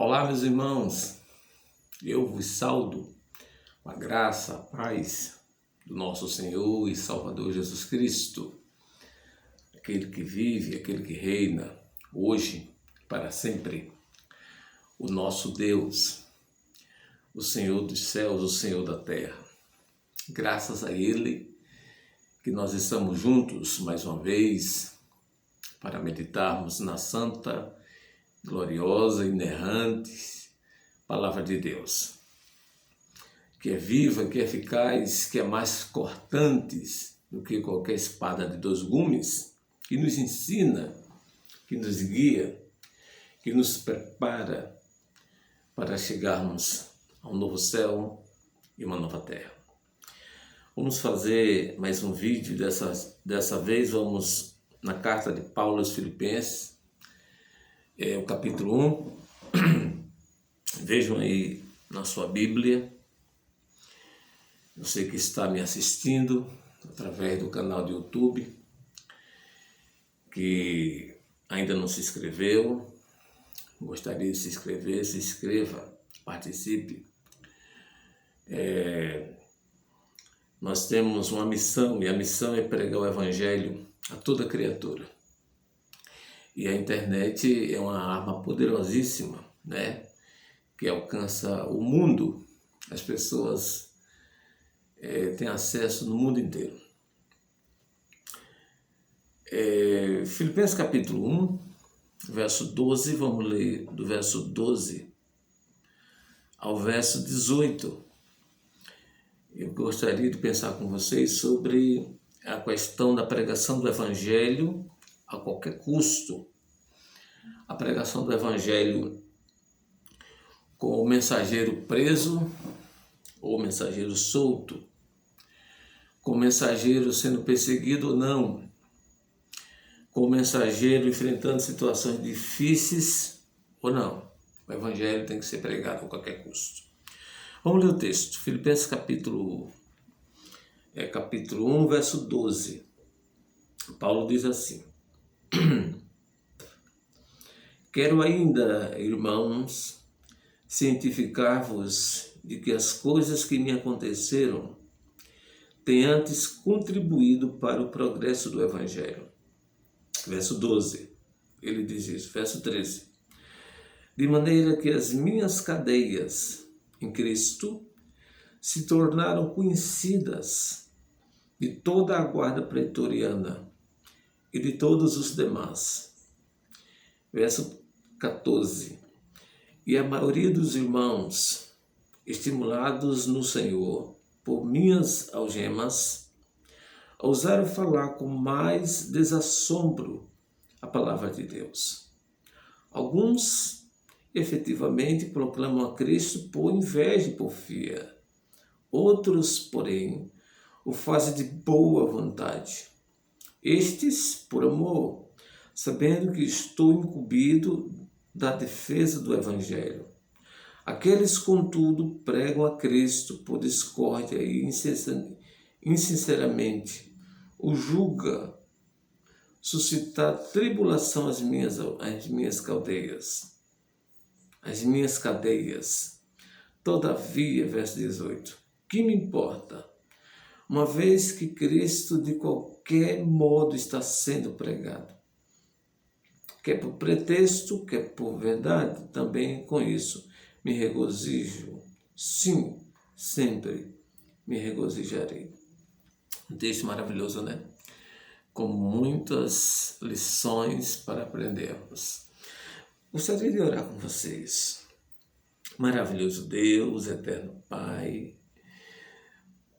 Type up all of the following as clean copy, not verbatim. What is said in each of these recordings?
Olá, meus irmãos, eu vos saudo com a graça, a paz do nosso Senhor e Salvador Jesus Cristo, aquele que vive, aquele que reina hoje para sempre, o nosso Deus, o Senhor dos céus, o Senhor da terra. Graças a Ele que nós estamos juntos mais uma vez para meditarmos na santa, gloriosa, inerrante Palavra de Deus, que é viva, que é eficaz, que é mais cortante do que qualquer espada de dois gumes, que nos ensina, que nos guia, que nos prepara para chegarmos a um novo céu e uma nova terra. Vamos fazer mais um vídeo, dessa vez vamos na carta de Paulo aos Filipenses, o capítulo 1, vejam aí na sua Bíblia, você que está me assistindo através do canal do YouTube, que ainda não se inscreveu, gostaria de se inscrever, se inscreva, participe. Nós temos uma missão, e a missão é pregar o Evangelho a toda criatura. E a internet é uma arma poderosíssima, né? Que alcança o mundo. As pessoas têm acesso no mundo inteiro. Filipenses capítulo 1, verso 12, vamos ler do verso 12 ao verso 18. Eu gostaria de pensar com vocês sobre a questão da pregação do Evangelho a qualquer custo. A pregação do Evangelho com o mensageiro preso ou o mensageiro solto, com o mensageiro sendo perseguido ou não, com o mensageiro enfrentando situações difíceis ou não. O Evangelho tem que ser pregado a qualquer custo. Vamos ler o texto, Filipenses capítulo 1, verso 12. Paulo diz assim: Quero ainda, irmãos, cientificar-vos de que as coisas que me aconteceram têm antes contribuído para o progresso do Evangelho. Verso 12, ele diz isso. Verso 13. De maneira que as minhas cadeias em Cristo se tornaram conhecidas de toda a guarda pretoriana e de todos os demais. Verso 14. E a maioria dos irmãos, estimulados no Senhor por minhas algemas, ousaram falar com mais desassombro a palavra de Deus. Alguns efetivamente proclamam a Cristo por inveja e porfia. Outros, porém, o fazem de boa vontade. Estes, por amor, sabendo que estou incumbido da defesa do Evangelho. Aqueles, contudo, pregam a Cristo por discórdia e insinceramente o julga suscitar tribulação às minhas cadeias. As minhas cadeias. Todavia, verso 18, que me importa? Uma vez que Cristo de qualquer modo está sendo pregado, quer por pretexto, quer por verdade, também com isso me regozijo. Sim, sempre me regozijarei. Um texto maravilhoso, né? Com muitas lições para aprendermos. Gostaria de orar com vocês. Maravilhoso Deus, eterno Pai,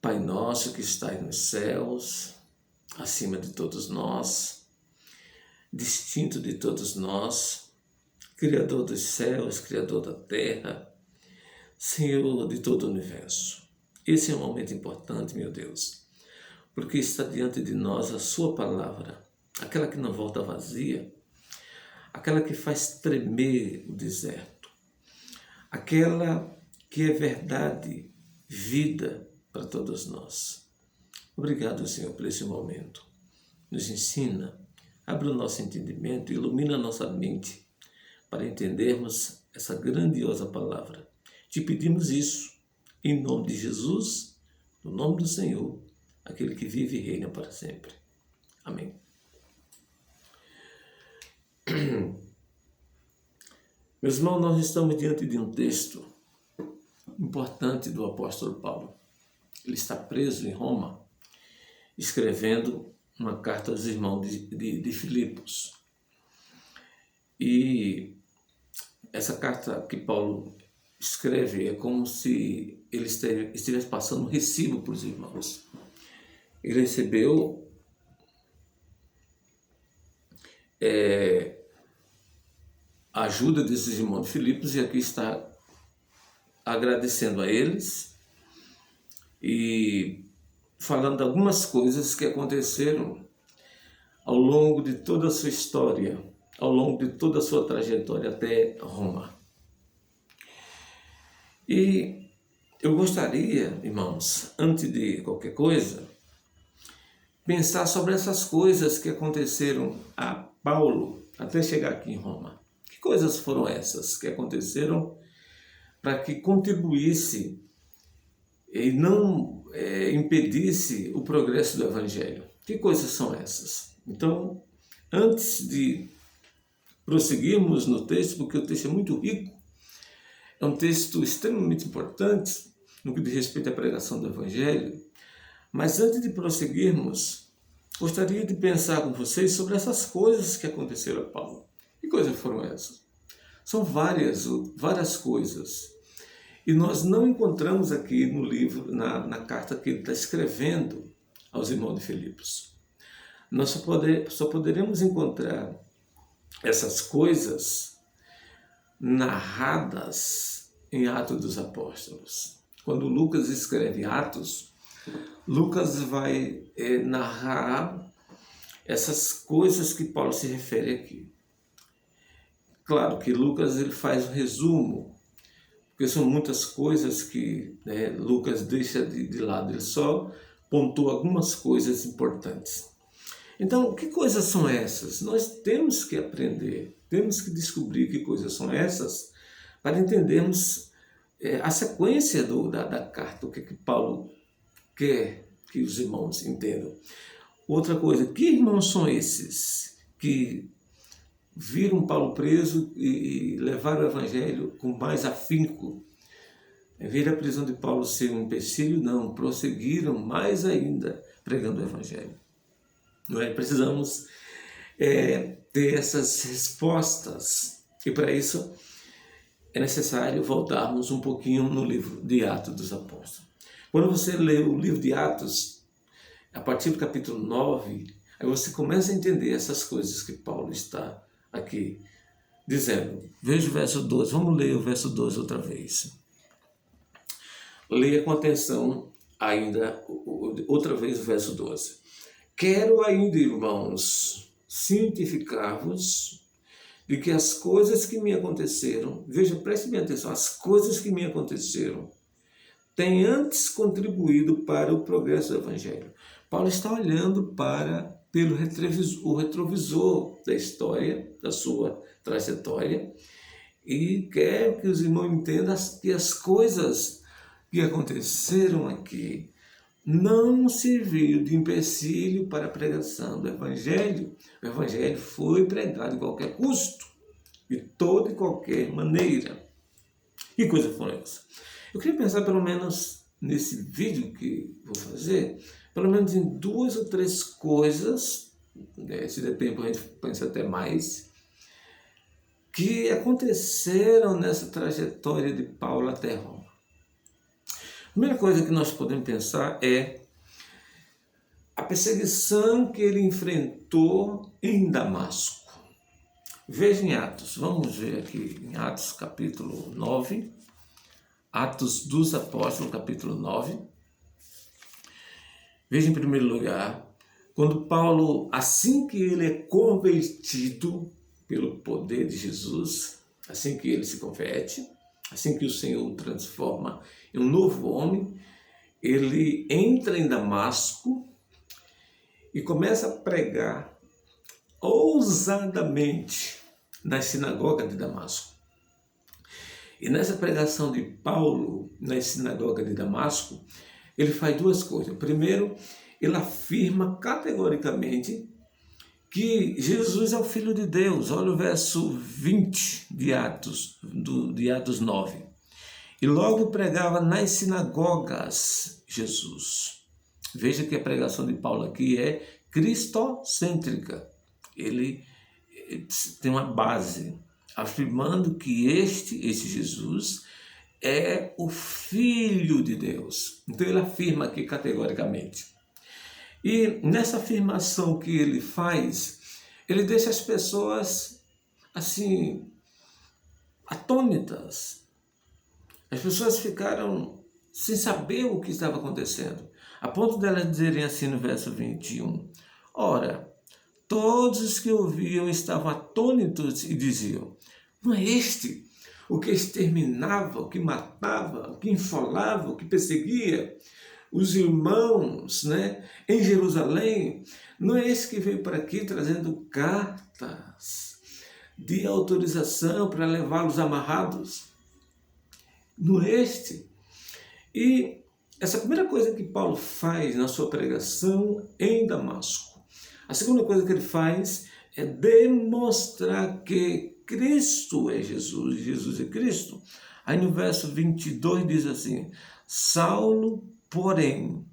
Pai nosso que estais nos céus, acima de todos nós, distinto de todos nós, Criador dos céus, Criador da terra, Senhor de todo o universo. Esse é um momento importante, meu Deus, porque está diante de nós a sua palavra, aquela que não volta vazia, aquela que faz tremer o deserto, aquela que é verdade, vida para todos nós. Obrigado, Senhor, por esse momento. Nos ensina, abre o nosso entendimento, ilumina a nossa mente para entendermos essa grandiosa palavra. Te pedimos isso em nome de Jesus, no nome do Senhor, aquele que vive e reina para sempre. Amém. Meus irmãos, nós estamos diante de um texto importante do apóstolo Paulo. Ele está preso em Roma, escrevendo uma carta aos irmãos de Filipos. E essa carta que Paulo escreve é como se ele estivesse passando um recibo para os irmãos. Ele recebeu a ajuda desses irmãos de Filipos e aqui está agradecendo a eles e falando de algumas coisas que aconteceram ao longo de toda a sua história, ao longo de toda a sua trajetória até Roma. E eu gostaria, irmãos, antes de qualquer coisa, pensar sobre essas coisas que aconteceram a Paulo até chegar aqui em Roma. Que coisas foram essas que aconteceram para que contribuísse e não impedisse o progresso do Evangelho? Que coisas são essas? Então, antes de prosseguirmos no texto, porque o texto é muito rico, é um texto extremamente importante no que diz respeito à pregação do Evangelho, mas antes de prosseguirmos, gostaria de pensar com vocês sobre essas coisas que aconteceram a Paulo. Que coisas foram essas? São várias coisas. E nós não encontramos aqui no livro, na carta que ele está escrevendo aos irmãos de Filipos. Nós só poderemos encontrar essas coisas narradas em Atos dos Apóstolos. Quando Lucas escreve Atos, Lucas vai narrar essas coisas que Paulo se refere aqui. Claro que Lucas ele faz um resumo, porque são muitas coisas que Lucas deixa de lado, ele só pontua algumas coisas importantes. Então, que coisas são essas? Nós temos que aprender, temos que descobrir que coisas são essas para entendermos a sequência da carta, o que Paulo quer que os irmãos entendam. Outra coisa, que irmãos são esses que viram Paulo preso e levaram o Evangelho com mais afinco? Em vez da prisão de Paulo ser um empecilho, não, prosseguiram mais ainda pregando o Evangelho. Não é? Precisamos ter essas respostas e para isso é necessário voltarmos um pouquinho no livro de Atos dos Apóstolos. Quando você lê o livro de Atos, a partir do capítulo 9, aí você começa a entender essas coisas que Paulo está aqui dizendo. Veja o verso 12, vamos ler o verso 12 outra vez. Leia com atenção ainda outra vez o verso 12. Quero ainda, irmãos, cientificar-vos de que as coisas que me aconteceram, veja, preste bem atenção, as coisas que me aconteceram têm antes contribuído para o progresso do Evangelho. Paulo está olhando pelo retrovisor da história, da sua trajetória, e quer que os irmãos entendam que as coisas que aconteceram aqui não serviu de empecilho para a pregação do Evangelho. O Evangelho foi pregado de qualquer custo, de toda e qualquer maneira. Que coisa foi essa? Eu queria pensar pelo menos nesse vídeo que vou fazer, pelo menos em 2 ou 3 coisas, se der tempo a gente pensa até mais, que aconteceram nessa trajetória de Paulo até Roma. A primeira coisa que nós podemos pensar é a perseguição que ele enfrentou em Damasco. Veja em Atos, vamos ver aqui em Atos capítulo 9, Atos dos Apóstolos capítulo 9. Veja em primeiro lugar, quando Paulo, assim que ele é convertido pelo poder de Jesus, assim que ele se converte, assim que o Senhor o transforma em um novo homem, ele entra em Damasco e começa a pregar ousadamente na sinagoga de Damasco. E nessa pregação de Paulo, na sinagoga de Damasco, ele faz duas coisas. Primeiro, ele afirma categoricamente que Jesus é o Filho de Deus. Olha o verso 20 de Atos 9. E logo pregava nas sinagogas Jesus. Veja que a pregação de Paulo aqui é cristocêntrica. Ele tem uma base, afirmando que esse Jesus é o Filho de Deus. Então ele afirma aqui categoricamente. E nessa afirmação que ele faz, ele deixa as pessoas assim, atônitas. As pessoas ficaram sem saber o que estava acontecendo, a ponto delas dizerem assim no verso 21, ora, todos os que ouviam estavam atônitos e diziam, não é este o que exterminava, o que matava, o que enfolava, o que perseguia os irmãos, né, em Jerusalém? Não é esse que veio para aqui trazendo cartas de autorização para levá-los amarrados? Não é este? E essa primeira coisa que Paulo faz na sua pregação em Damasco. A segunda coisa que ele faz é demonstrar que Cristo é Jesus, Jesus é Cristo. Aí no verso 22 diz assim, Saulo, porém,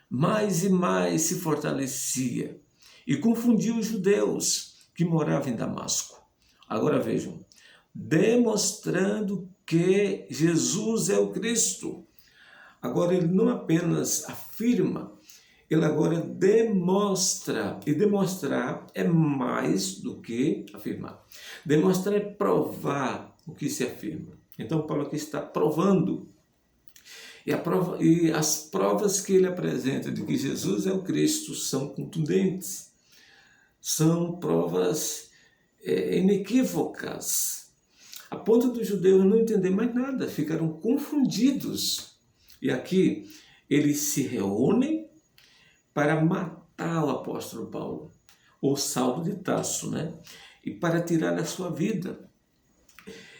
mais e mais se fortalecia e confundia os judeus que moravam em Damasco. Agora vejam, demonstrando que Jesus é o Cristo. Agora ele não apenas afirma, ele agora demonstra, e demonstrar é mais do que afirmar. Demonstrar é provar o que se afirma. Então Paulo aqui está provando. E as provas que ele apresenta de que Jesus é o Cristo são contundentes. São provas inequívocas, a ponto dos judeus não entender mais nada, ficaram confundidos. E aqui eles se reúnem para matar o apóstolo Paulo, ou Saulo de Tarso, né? E para tirar a sua vida.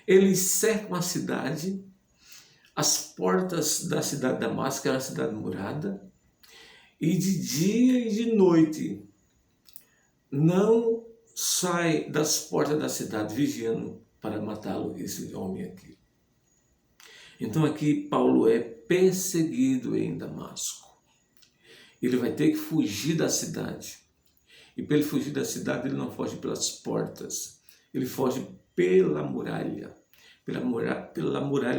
Eles cercam a cidade, as portas da cidade de Damasco, era uma cidade murada, e de dia e de noite não sai das portas da cidade vigiando para matá-lo, esse homem aqui. Então aqui Paulo é perseguido em Damasco. Ele vai ter que fugir da cidade. E para ele fugir da cidade, ele não foge pelas portas. Ele foge pela muralha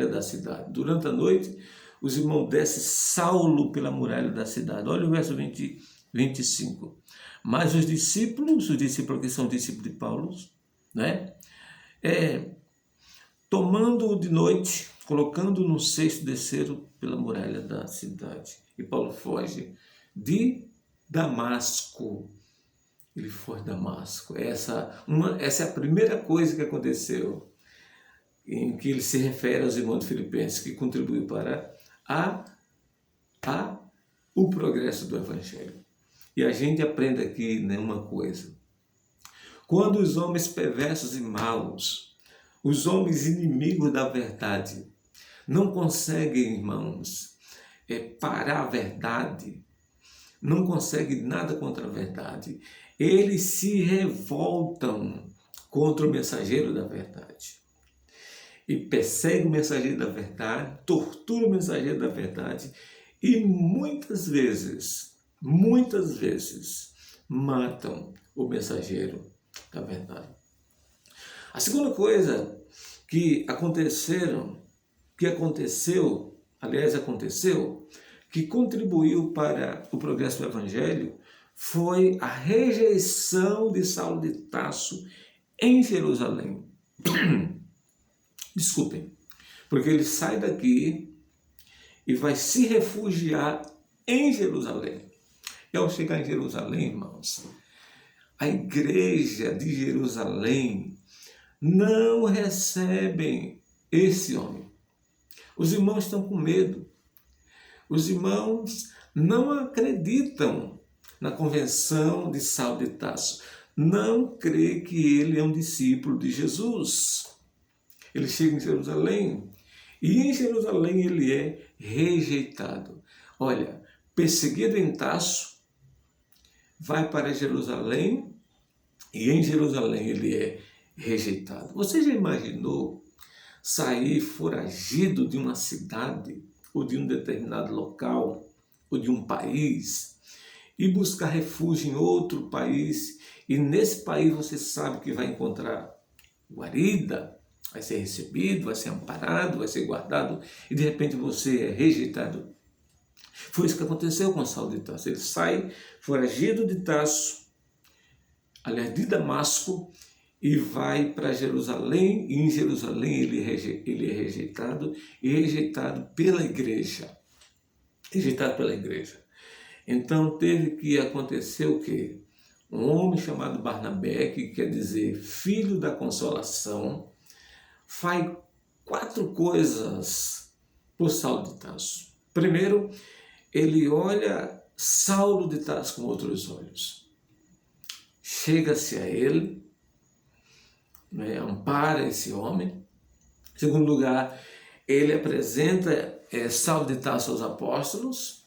da cidade. Durante a noite, os irmãos descem Saulo pela muralha da cidade. Olha o verso 25. Mas os discípulos que são discípulos de Paulo, né? Tomando-o de noite, colocando-o no cesto, desceram pela muralha da cidade. E Paulo foge de Damasco. Ele foge de Damasco. Essa é a primeira coisa que aconteceu, em que ele se refere aos irmãos de Filipenses, que contribuiu para o progresso do Evangelho. E a gente aprende aqui, né, uma coisa. Quando os homens perversos e maus, os homens inimigos da verdade, não conseguem, irmãos, parar a verdade, não conseguem nada contra a verdade, eles se revoltam contra o mensageiro da verdade. E perseguem o mensageiro da verdade, torturam o mensageiro da verdade e muitas vezes, matam o mensageiro da verdade. A segunda coisa que aconteceu, que contribuiu para o progresso do Evangelho, foi a rejeição de Saulo de Tarso em Jerusalém. Desculpem, porque ele sai daqui e vai se refugiar em Jerusalém. E ao chegar em Jerusalém, irmãos, a igreja de Jerusalém não recebem esse homem. Os irmãos estão com medo. Os irmãos não acreditam na convenção de Saulo de Tarso. Não crê que ele é um discípulo de Jesus. Ele chega em Jerusalém E em Jerusalém ele é rejeitado. Olha, perseguido em Tarso, vai para Jerusalém e em Jerusalém ele é rejeitado. Você já imaginou sair foragido de uma cidade ou de um determinado local ou de um país e buscar refúgio em outro país, e nesse país você sabe que vai encontrar guarida, vai ser recebido, vai ser amparado, vai ser guardado, e de repente você é rejeitado? Foi isso que aconteceu com Saulo de Tarso. Ele sai foragido de Tarso, aliás, de Damasco, e vai para Jerusalém, e em Jerusalém ele é rejeitado, e rejeitado pela igreja. Rejeitado pela igreja. Então teve que acontecer o quê? Um homem chamado Barnabé, que quer dizer filho da consolação, faz 4 coisas por Saulo de Tarso. Primeiro, ele olha Saulo de Tarso com outros olhos. Chega-se a ele, ampara esse homem. Em segundo lugar, ele apresenta Saulo de Tarso aos apóstolos.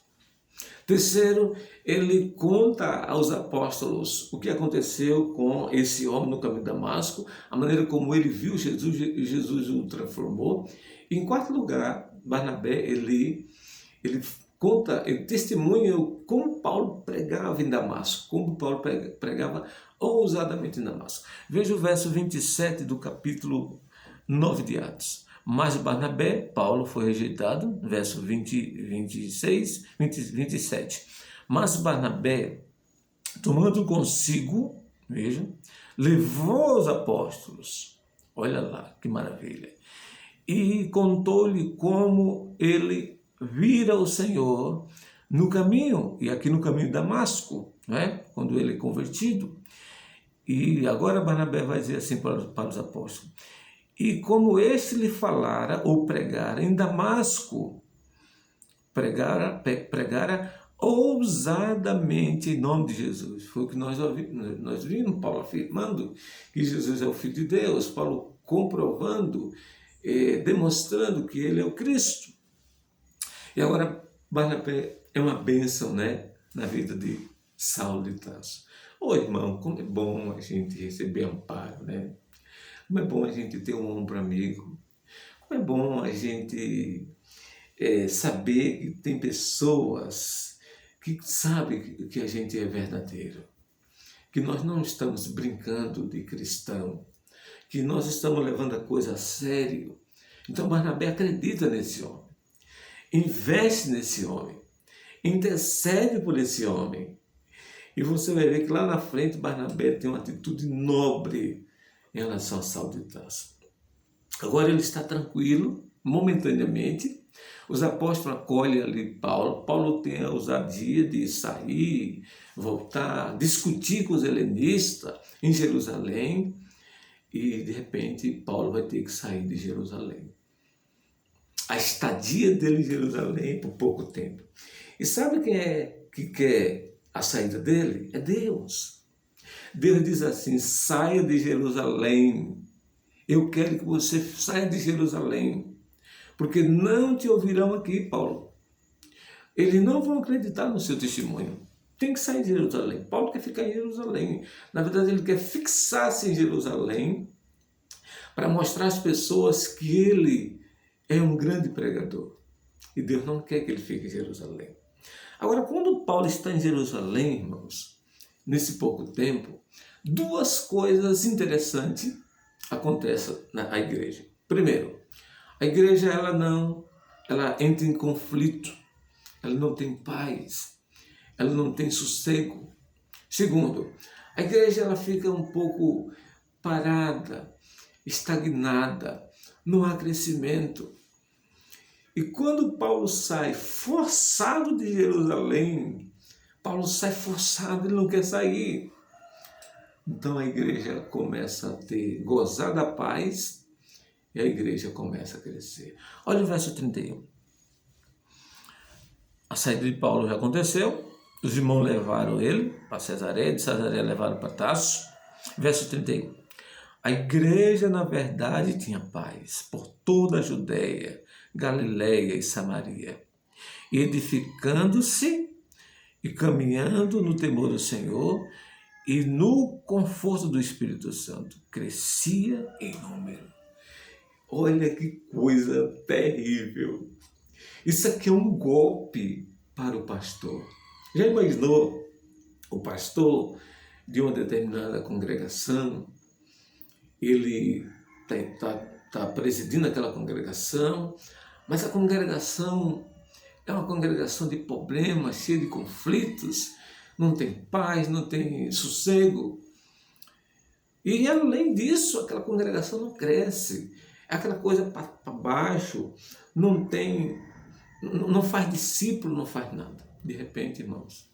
Terceiro, ele conta aos apóstolos o que aconteceu com esse homem no caminho de Damasco, a maneira como ele viu Jesus e Jesus o transformou. E em quarto lugar, Barnabé, ele conta, ele testemunha como Paulo pregava em Damasco, como Paulo pregava ousadamente em Damasco. Veja o verso 27 do capítulo 9 de Atos. Mas Barnabé, Paulo foi rejeitado, verso 27. Mas Barnabé, tomando consigo, veja, levou os apóstolos, olha lá que maravilha, e contou-lhe como ele vira o Senhor no caminho, e aqui no caminho de Damasco, quando ele é convertido. E agora Barnabé vai dizer assim para os apóstolos: e como este lhe falara ou pregara em Damasco, pregara ousadamente em nome de Jesus. Foi o que nós vimos Paulo afirmando que Jesus é o Filho de Deus, Paulo comprovando, demonstrando que ele é o Cristo. E agora Barnabé é uma bênção, na vida de Saulo de Tarso. Ô irmão, como é bom a gente receber amparo, Como é bom a gente ter um ombro amigo. Como é bom a gente saber que tem pessoas que sabem que a gente é verdadeiro. Que nós não estamos brincando de cristão. Que nós estamos levando a coisa a sério. Então Barnabé acredita nesse homem. Investe nesse homem. Intercede por esse homem. E você vai ver que lá na frente Barnabé tem uma atitude nobre em relação a Saulo de Tarso. Agora ele está tranquilo, momentaneamente. Os apóstolos acolhem ali Paulo. Paulo tem a ousadia de sair, voltar, discutir com os helenistas em Jerusalém. E de repente Paulo vai ter que sair de Jerusalém. A estadia dele em Jerusalém por pouco tempo. E sabe quem é que quer a saída dele? É Deus. Deus diz assim: saia de Jerusalém. Eu quero que você saia de Jerusalém, porque não te ouvirão aqui, Paulo. Eles não vão acreditar no seu testemunho. Tem que sair de Jerusalém. Paulo quer ficar em Jerusalém. Na verdade, ele quer fixar-se em Jerusalém para mostrar às pessoas que ele é um grande pregador. E Deus não quer que ele fique em Jerusalém. Agora, quando Paulo está em Jerusalém, irmãos, nesse pouco tempo, 2 coisas interessantes acontecem na igreja. Primeiro, a igreja ela entra em conflito, ela não tem paz, ela não tem sossego. Segundo, a igreja ela fica um pouco parada, estagnada, não há crescimento. E quando Paulo sai forçado de Jerusalém, Paulo sai forçado, ele não quer sair. Então a igreja começa a gozar da paz e a igreja começa a crescer. Olha o verso 31. A saída de Paulo já aconteceu, os irmãos levaram ele para Cesareia, de Cesareia levaram para Tarso. Verso 31. A igreja, na verdade, tinha paz por toda a Judéia, Galiléia e Samaria, edificando-se e caminhando no temor do Senhor e no conforto do Espírito Santo, crescia em número. Olha que coisa terrível. Isso aqui é um golpe para o pastor. Já imaginou o pastor de uma determinada congregação, ele está presidindo aquela congregação, mas a congregação é uma congregação de problemas, cheia de conflitos, não tem paz, não tem sossego. E além disso, aquela congregação não cresce, é aquela coisa para baixo, não faz discípulo, não faz nada. De repente, irmãos,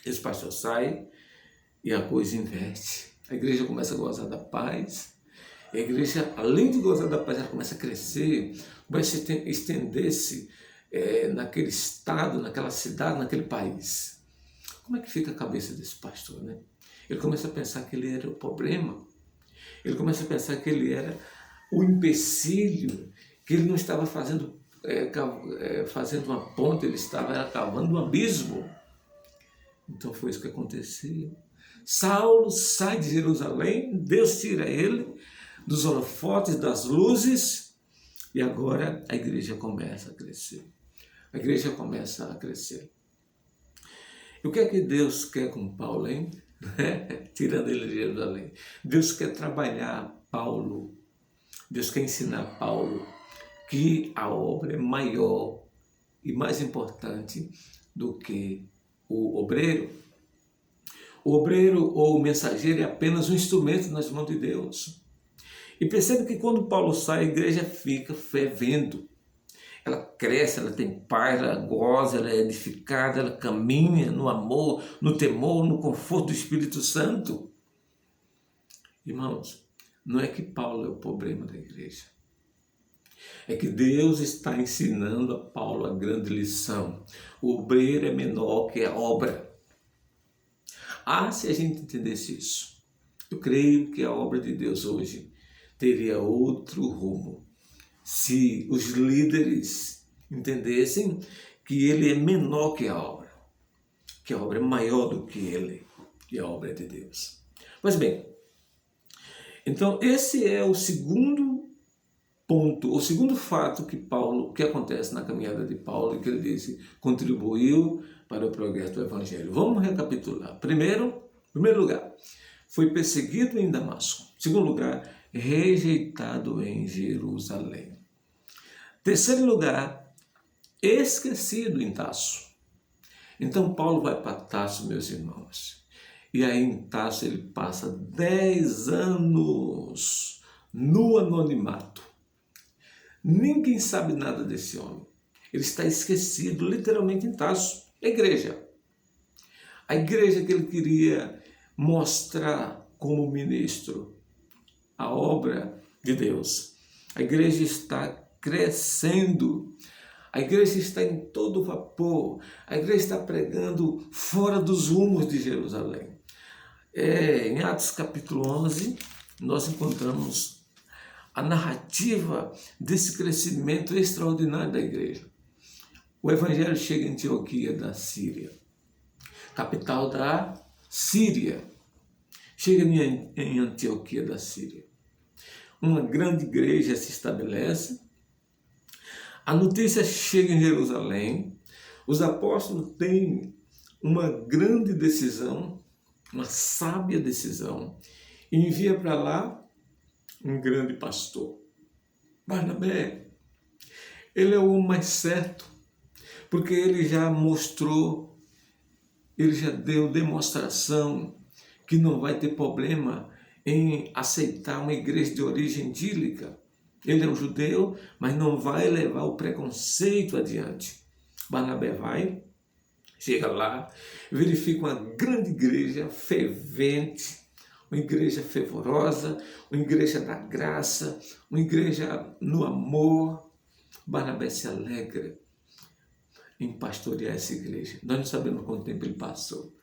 esse pastor sai e a coisa inverte. A igreja começa a gozar da paz. A igreja, além de gozar da paz, ela começa a crescer, começa a estender-se naquele estado, naquela cidade, naquele país. Como é que fica a cabeça desse pastor, né? Ele começa a pensar que ele era o problema. Ele começa a pensar que ele era o empecilho, que ele não estava fazendo uma ponte, ele estava cavando um abismo. Então foi isso que aconteceu. Saulo sai de Jerusalém, Deus tira ele dos holofotes, das luzes, e agora a igreja começa a crescer. A igreja começa a crescer. E o que é que Deus quer com Paulo, hein? Tirando ele de Jerusalém. Deus quer trabalhar Paulo. Deus quer ensinar Paulo que a obra é maior e mais importante do que o obreiro. O obreiro ou o mensageiro é apenas um instrumento nas mãos de Deus. E percebe que quando Paulo sai, a igreja fica fervendo. Ela cresce, ela tem paz, ela goza, ela é edificada, ela caminha no amor, no temor, no conforto do Espírito Santo. Irmãos, não é que Paulo é o problema da igreja. É que Deus está ensinando a Paulo a grande lição. O obreiro é menor que a obra. Se a gente entendesse isso, eu creio que a obra de Deus hoje teria outro rumo. Se os líderes entendessem que ele é menor que a obra é maior do que ele, que a obra é de Deus. Mas bem, então esse é o segundo ponto, o segundo fato que acontece na caminhada de Paulo, que ele disse, contribuiu para o progresso do Evangelho. Vamos recapitular. Primeiro lugar, foi perseguido em Damasco. Segundo lugar, rejeitado em Jerusalém. Terceiro lugar, esquecido em Tarso. Então Paulo vai para Tarso, meus irmãos. E aí em Tarso ele passa 10 anos no anonimato. Ninguém sabe nada desse homem. Ele está esquecido literalmente em Tarso. A igreja que ele queria mostrar como ministro a obra de Deus. A igreja está crescendo. A igreja está em todo vapor. A igreja está pregando fora dos rumos de Jerusalém. Em Atos capítulo 11, nós encontramos a narrativa desse crescimento extraordinário da igreja. O evangelho chega em Antioquia da Síria, capital da Síria. Chega em Antioquia da Síria. Uma grande igreja se estabelece. A notícia chega em Jerusalém. Os apóstolos têm uma grande decisão, uma sábia decisão, e envia para lá um grande pastor. Barnabé, ele é o mais certo, porque ele já mostrou, ele já deu demonstração que não vai ter problema em aceitar uma igreja de origem idílica. Ele é um judeu, mas não vai levar o preconceito adiante. Barnabé vai, chega lá, verifica uma grande igreja fervente, uma igreja fervorosa, uma igreja da graça, uma igreja no amor. Barnabé se alegra em pastorear essa igreja. Nós não sabemos quanto tempo ele passou.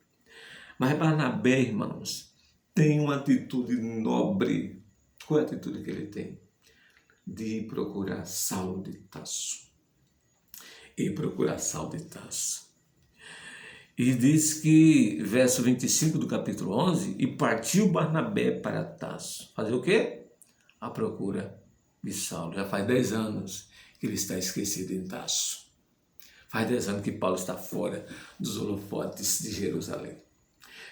Mas Barnabé, irmãos, tem uma atitude nobre. Qual é a atitude que ele tem? de procurar Saulo de Tarso. E procurar Saulo de Tarso. E diz que, verso 25 do capítulo 11, e partiu Barnabé para Tarso. Fazer o quê? A procura de Saulo. Já faz 10 anos que ele está esquecido em Tarso. Faz 10 anos que Paulo está fora dos holofotes de Jerusalém.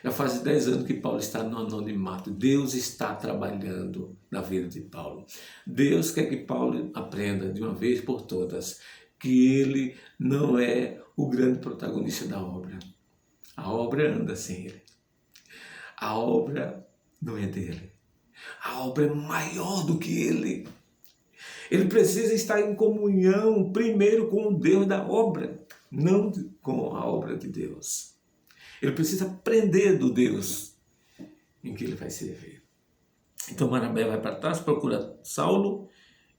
Já faz 10 anos que Paulo está no anonimato. Deus está trabalhando na vida de Paulo. Deus quer que Paulo aprenda de uma vez por todas que ele não é o grande protagonista da obra. A obra anda sem ele. A obra não é dele. A obra é maior do que ele. Ele precisa estar em comunhão primeiro com o Deus da obra, não com a obra de Deus. Ele precisa aprender do Deus em que ele vai servir. Então Barnabé vai para trás, procura Saulo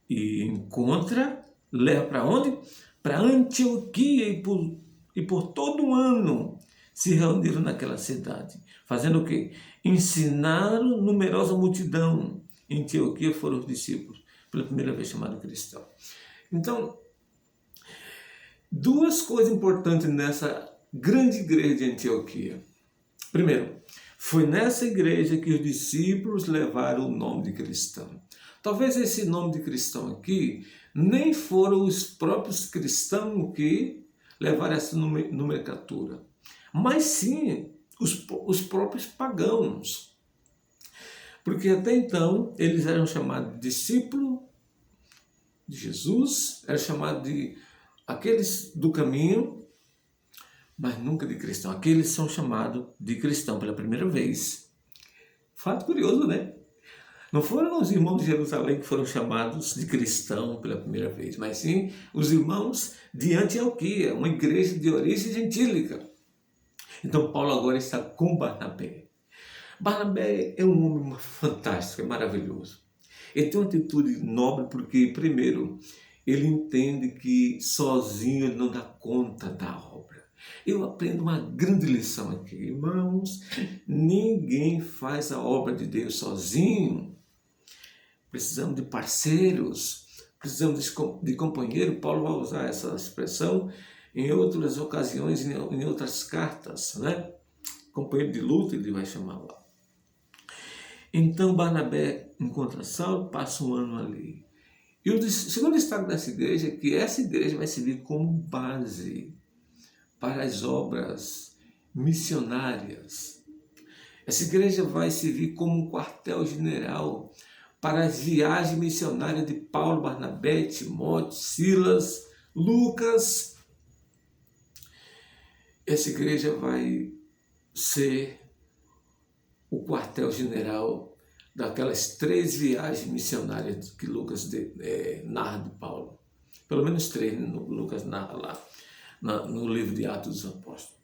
e encontra, leva para onde? Para Antioquia, e por todo um ano se reuniram naquela cidade. Fazendo o quê? Ensinaram numerosa multidão. Em Antioquia foram os discípulos, pela primeira vez chamados cristãos. Então, duas coisas importantes nessa grande igreja de Antioquia. Primeiro, foi nessa igreja que os discípulos levaram o nome de cristão. Talvez esse nome de cristão aqui nem foram os próprios cristãos que levaram essa nomenclatura, mas sim os próprios pagãos. Porque até então eles eram chamados de discípulos de Jesus, eram chamados de aqueles do caminho, mas nunca de cristão. Aqueles são chamados de cristão pela primeira vez. Fato curioso, né? Não foram os irmãos de Jerusalém que foram chamados de cristão pela primeira vez, mas sim os irmãos de Antioquia, uma igreja de origem gentílica. Então Paulo agora está com Barnabé. Barnabé é um homem fantástico, é maravilhoso. Ele tem uma atitude nobre porque, primeiro, ele entende que sozinho ele não dá conta da obra. Eu aprendo uma grande lição aqui, irmãos. Ninguém faz a obra de Deus sozinho. Precisamos de parceiros, precisamos de companheiro. Paulo vai usar essa expressão em outras ocasiões, em outras cartas, né? Companheiro de luta, ele vai chamar lá. Então Barnabé encontra Saulo, passa um ano ali. E o segundo destaque dessa igreja é que essa igreja vai servir como base para as obras missionárias. Essa igreja vai servir como um quartel-general para as viagens missionárias de Paulo, Barnabé, Timóteo, Silas, Lucas. Essa igreja vai ser o quartel-general daquelas 3 viagens missionárias que Lucas narra de Paulo. Pelo menos 3, Lucas narra lá no livro de Atos dos Apóstolos.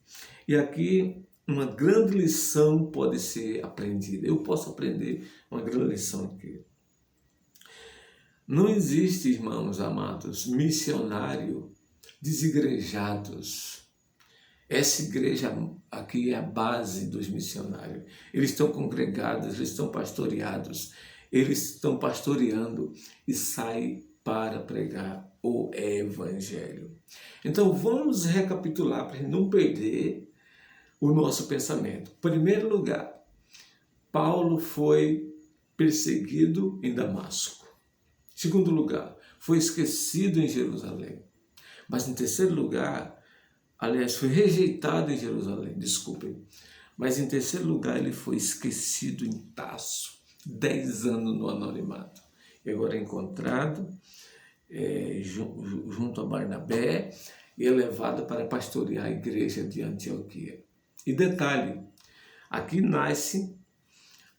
E aqui uma grande lição pode ser aprendida. Eu posso aprender uma grande lição aqui. Não existe, irmãos amados, missionário desigrejados. Essa igreja aqui é a base dos missionários. Eles estão congregados, eles estão pastoreados, eles estão pastoreando e saem para pregar o evangelho. Então vamos recapitular para não perder o nosso pensamento. Em primeiro lugar, Paulo foi perseguido em Damasco. Em segundo lugar, foi esquecido em Jerusalém. Mas em terceiro lugar, aliás, foi rejeitado em Jerusalém, desculpem. Mas em terceiro lugar, ele foi esquecido em Tarso, 10 anos no anonimato. E agora é encontrado junto a Barnabé e é levado para pastorear a igreja de Antioquia. E detalhe, aqui nasce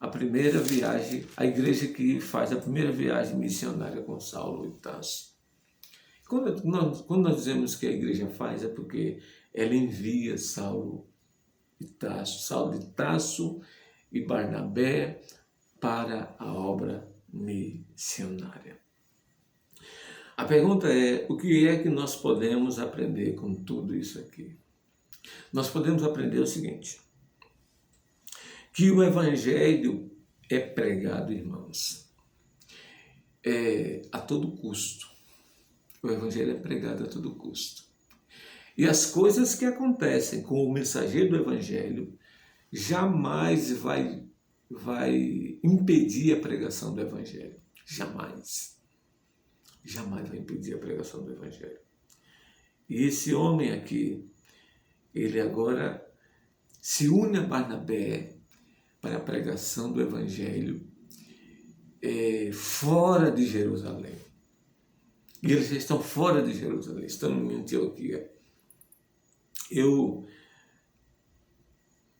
a primeira viagem, a igreja que faz a primeira viagem missionária com Saulo e Tarso. Quando nós dizemos que a igreja faz, é porque ela envia Saulo de Tarso e Barnabé para a obra missionária. A pergunta é, o que é que nós podemos aprender com tudo isso aqui? Nós podemos aprender o seguinte, que o evangelho é pregado, irmãos. a todo custo. O Evangelho é pregado a todo custo. E as coisas que acontecem com o mensageiro do Evangelho jamais vai impedir a pregação do Evangelho. Jamais. Jamais vai impedir a pregação do Evangelho. E esse homem aqui, ele agora se une a Barnabé para a pregação do Evangelho fora de Jerusalém. E eles já estão fora de Jerusalém, estão em Antioquia. Eu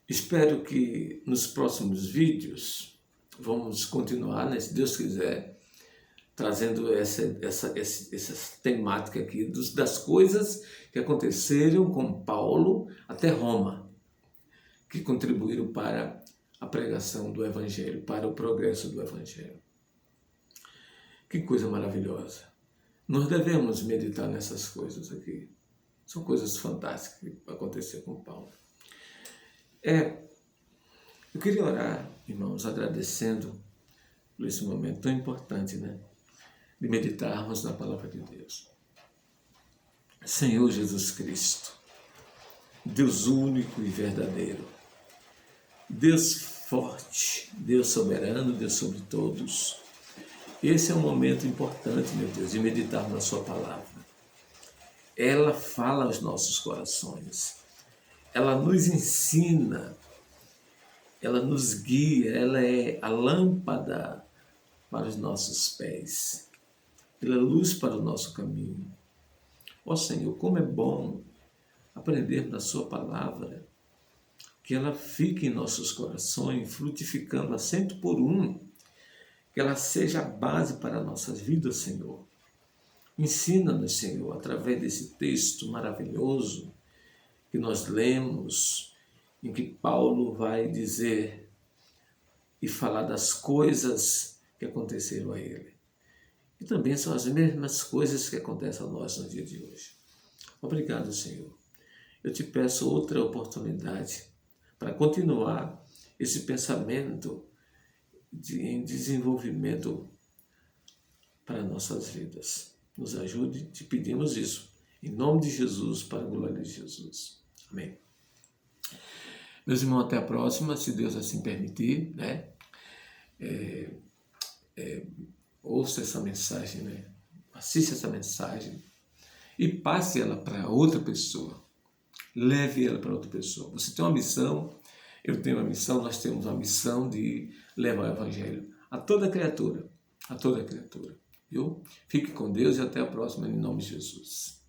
espero que nos próximos vídeos vamos continuar, né, se Deus quiser, trazendo essa temática aqui das coisas que aconteceram com Paulo até Roma, que contribuíram para a pregação do Evangelho, para o progresso do Evangelho. Que coisa maravilhosa! Nós devemos meditar nessas coisas aqui. São coisas fantásticas que aconteceram com Paulo. Eu queria orar, irmãos, agradecendo por esse momento tão importante, né? De meditarmos na palavra de Deus. Senhor Jesus Cristo, Deus único e verdadeiro, Deus forte, Deus soberano, Deus sobre todos. Esse é um momento importante, meu Deus, de meditar na sua palavra. Ela fala aos nossos corações, ela nos ensina, ela nos guia, ela é a lâmpada para os nossos pés, ela é luz para o nosso caminho. Ó Senhor, como é bom aprender da sua palavra, que ela fique em nossos corações, frutificando a 100 por 1, que ela seja a base para nossas vidas, Senhor. Ensina-nos, Senhor, através desse texto maravilhoso que nós lemos, em que Paulo vai dizer e falar das coisas que aconteceram a ele. E também são as mesmas coisas que acontecem a nós no dia de hoje. Obrigado, Senhor. Eu te peço outra oportunidade para continuar esse pensamento em desenvolvimento para nossas vidas. Nos ajude, te pedimos isso. Em nome de Jesus, para a glória de Jesus. Amém. Meus irmãos, até a próxima, se Deus assim permitir, né? Ouça essa mensagem, né? Assista essa mensagem e passe ela para outra pessoa. Leve ela para outra pessoa. Você tem uma missão, eu tenho uma missão, nós temos uma missão de levar o Evangelho a toda criatura, a toda criatura. Viu? Fique com Deus e até a próxima, em nome de Jesus.